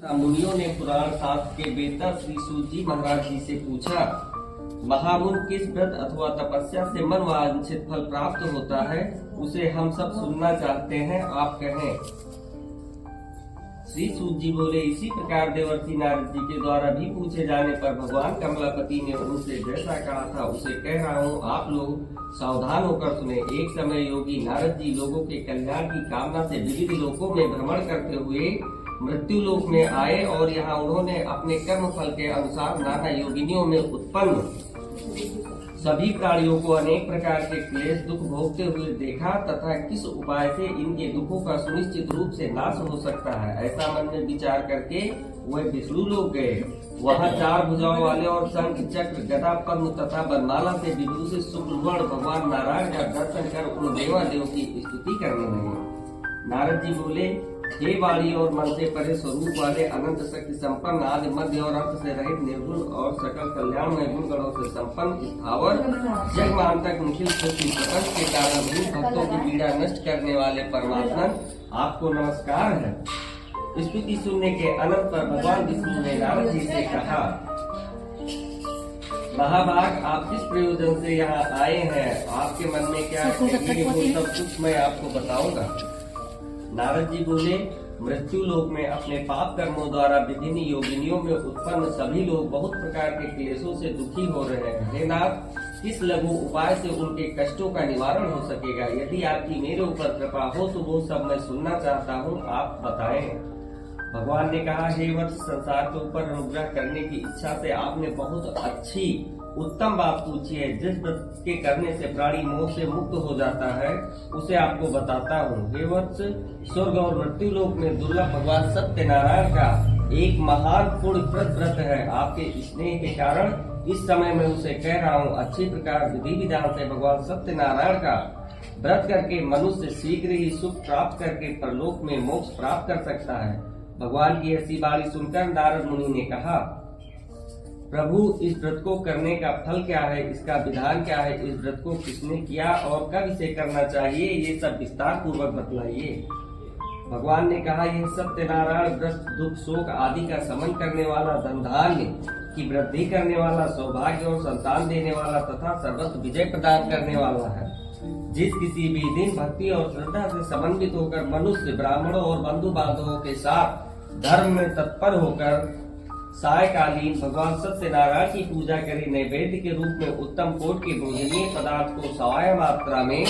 मुनियों ने पुराण शास्त्र के वेता श्री सूत जी महाराज जी से पूछा, महामुन किस व्रत अथवा तपस्या से मन वांछित फल प्राप्त होता है, उसे हम सब सुनना चाहते हैं, आप कहें। श्री सूत जी बोले, इसी प्रकार देवर्षि नारद जी के द्वारा भी पूछे जाने पर भगवान कमलापति ने उनसे जैसा कहा था उसे कह रहा हूँ, आप लोग सावधान होकर सुने। एक समय योगी नारद जी लोगों के कल्याण की कामना से विविध लोकों में भ्रमण करते हुए मृत्यु लोक में आए और यहाँ उन्होंने अपने कर्म फल के अनुसार नाना योगिनियों में उत्पन्न सभी प्राणियों को अनेक प्रकार के क्लेश दुख भोगते हुए देखा तथा किस उपाय से इनके दुखों का सुनिश्चित रूप से नाश हो सकता है, ऐसा मन में विचार करके वह विष्णु लोक गए। वहाँ 4 भुजाओं वाले और शंख चक्र गदा पद्म तथा बनमाला से विभूषित शुक्लवर्ण भगवान नारायण का दर्शन कर उन देवादेव की स्तुति करने लगे। नारद जी बोले, हे वाणी और मन से परे स्वरूप वाले अनंत शक्ति संपन्न आदि मध्य और अंत से रहित निर्गुण और सकल कल्याणमय गुण गणों से संपन्न स्थावर जगमांतक निखिल सृष्टि प्रपंच के कारण भक्तों की पीड़ा नष्ट करने वाले परमात्मा, आपको नमस्कार है। स्तुति सुनने के अनंत पर भगवान विष्णु ने नारद जी से कहा, महाभाग, आप किस प्रयोजन से यहाँ आए हैं, आपके मन में क्या है, वो सब कुछ मैं आपको बताऊंगा। नारद जी बोले, मृत्यु लोक में अपने पाप कर्मों द्वारा विभिन्न योगिनियों में उत्पन्न सभी लोग बहुत प्रकार के क्लेशों से दुखी हो रहे हैं। हे नाथ, किस लघु उपाय से उनके कष्टों का निवारण हो सकेगा? यदि आपकी मेरे ऊपर कृपा हो तो वो सब मैं सुनना चाहता हूँ, आप बताएं। भगवान ने कहा, हे वत्स, संसार के ऊपर अनुग्रह करने की इच्छा से आपने बहुत अच्छी उत्तम बात पूछी है। जिस व्रत के करने से प्राणी मोह से मुक्त हो जाता है उसे आपको बताता हूँ। हे वत्स, स्वर्ग और मृत्यु लोक में दुर्लभ भगवान सत्यनारायण का एक महान पुण्यप्रद व्रत है। आपके स्नेह के कारण इस समय मैं उसे कह रहा हूँ। अच्छी प्रकार विधि विधान से भगवान सत्यनारायण का व्रत करके मनुष्य शीघ्र ही सुख प्राप्त करके परलोक में मोक्ष प्राप्त कर सकता है। भगवान की ऐसी बाणी सुनकर नारद मुनि ने कहा, प्रभु, इस व्रत को करने का फल क्या है, इसका विधान क्या है, इस व्रत को किसने किया और कब इसे करना चाहिए, ये सब विस्तार पूर्वक बतलाइए। भगवान ने कहा, यह सत्यनारायण व्रत दुख शोक आदि का शमन करने वाला, धन धान्य की वृद्धि करने वाला, सौभाग्य और संतान देने वाला तथा सर्वत्र विजय प्रदान करने वाला है। जिस किसी भी दिन भक्ति और श्रद्धा से समन्वित होकर मनुष्य ब्राह्मणों और बंधु बांधवों के साथ धर्म में तत्पर होकर सायकालीन भगवान सत्यनारायण की पूजा करे, नैवेद्य के रूप में उत्तम कोट के भोजनीय पदार्थ को सवाया मात्रा में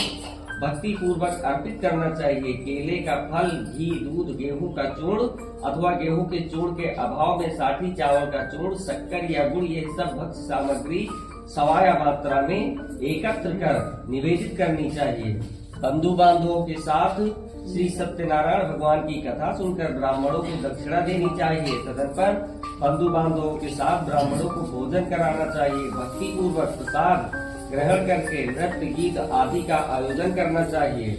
भक्ति पूर्वक अर्पित करना चाहिए। केले का फल, घी, दूध, गेहूं का चूर्ण अथवा गेहूं के चूर्ण के अभाव में साठी चावल का चूर्ण, शक्कर या गुड़, ये सब भक्ष्य सामग्री सवाया मात्रा में एकत्र कर निवेदित करनी चाहिए। बंधु बांधवों के साथ श्री सत्यनारायण भगवान की कथा सुनकर ब्राह्मणों को दक्षिणा देनी चाहिए। तदनंतर बंधु बांधवों के साथ ब्राह्मणों को भोजन कराना चाहिए। भक्ति पूर्वक प्रसाद ग्रहण करके नृत्य गीत आदि का आयोजन करना चाहिए।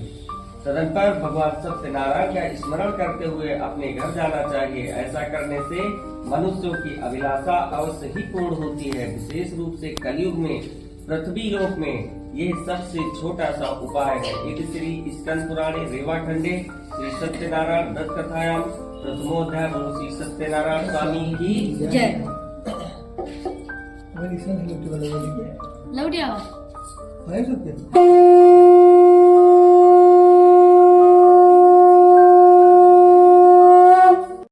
तदनंतर भगवान सत्यनारायण का स्मरण करते हुए अपने घर जाना चाहिए। ऐसा करने से मनुष्यों की अभिलाषा अवश्य ही पूर्ण होती है। विशेष रूप से कलयुग में पृथ्वी लोक में यह सबसे छोटा सा उपाय है। इति श्री स्कंद पुराणे रेवाखंडे श्री सत्यनारायण व्रत कथायाम प्रथमोध्याय श्री सत्यनारायण स्वामी की जय। लौटिया